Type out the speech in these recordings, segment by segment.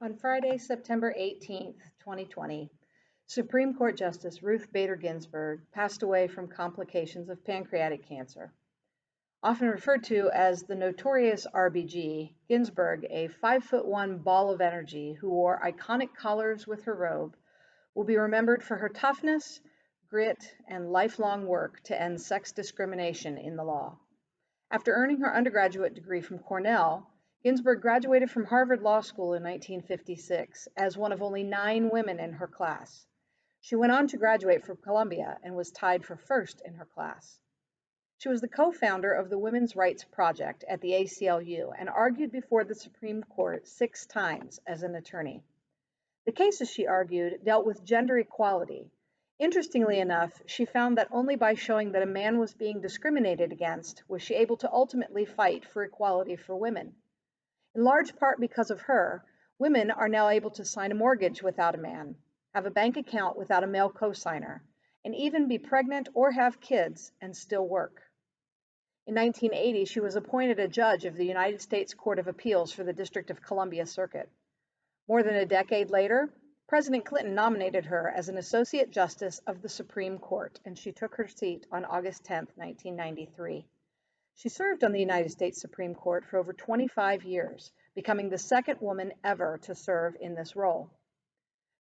On Friday, September 18th, 2020, Supreme Court Justice Ruth Bader Ginsburg passed away from complications of pancreatic cancer. Often referred to as the notorious RBG, Ginsburg, a 5'1" ball of energy who wore iconic collars with her robe, will be remembered for her toughness, grit, and lifelong work to end sex discrimination in the law. After earning her undergraduate degree from Cornell, Ginsburg graduated from Harvard Law School in 1956 as one of only 9 women in her class. She went on to graduate from Columbia and was tied for first in her class. She was the co-founder of the Women's Rights Project at the ACLU and argued before the Supreme Court 6 times as an attorney. The cases she argued dealt with gender equality. Interestingly enough, she found that only by showing that a man was being discriminated against was she able to ultimately fight for equality for women. In large part because of her, women are now able to sign a mortgage without a man, have a bank account without a male cosigner, and even be pregnant or have kids and still work. In 1980, she was appointed a judge of the United States Court of Appeals for the District of Columbia Circuit. More than a decade later, President Clinton nominated her as an Associate Justice of the Supreme Court, and she took her seat on August 10, 1993. She served on the United States Supreme Court for over 25 years, becoming the second woman ever to serve in this role.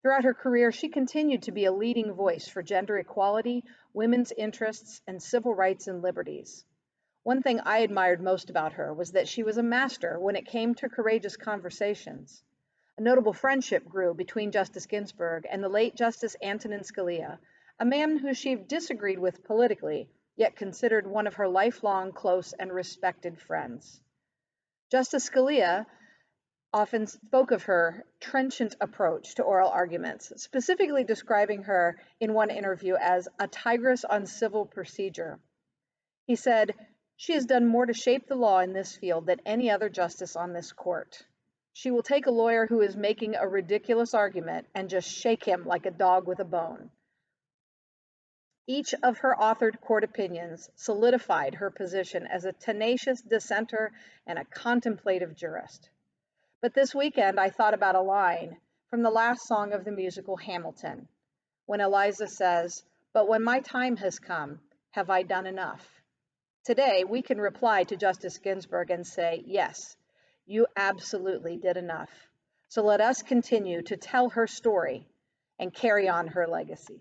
Throughout her career, she continued to be a leading voice for gender equality, women's interests, and civil rights and liberties. One thing I admired most about her was that she was a master when it came to courageous conversations. A notable friendship grew between Justice Ginsburg and the late Justice Antonin Scalia, a man who she disagreed with politically, yet considered one of her lifelong close and respected friends. Justice Scalia often spoke of her trenchant approach to oral arguments, specifically describing her in one interview as a tigress on civil procedure. He said, "She has done more to shape the law in this field than any other justice on this court. She will take a lawyer who is making a ridiculous argument and just shake him like a dog with a bone." Each of her authored court opinions solidified her position as a tenacious dissenter and a contemplative jurist. But this weekend, I thought about a line from the last song of the musical Hamilton, when Eliza says, "But when my time has come, have I done enough?" Today, we can reply to Justice Ginsburg and say, yes, you absolutely did enough. So let us continue to tell her story and carry on her legacy.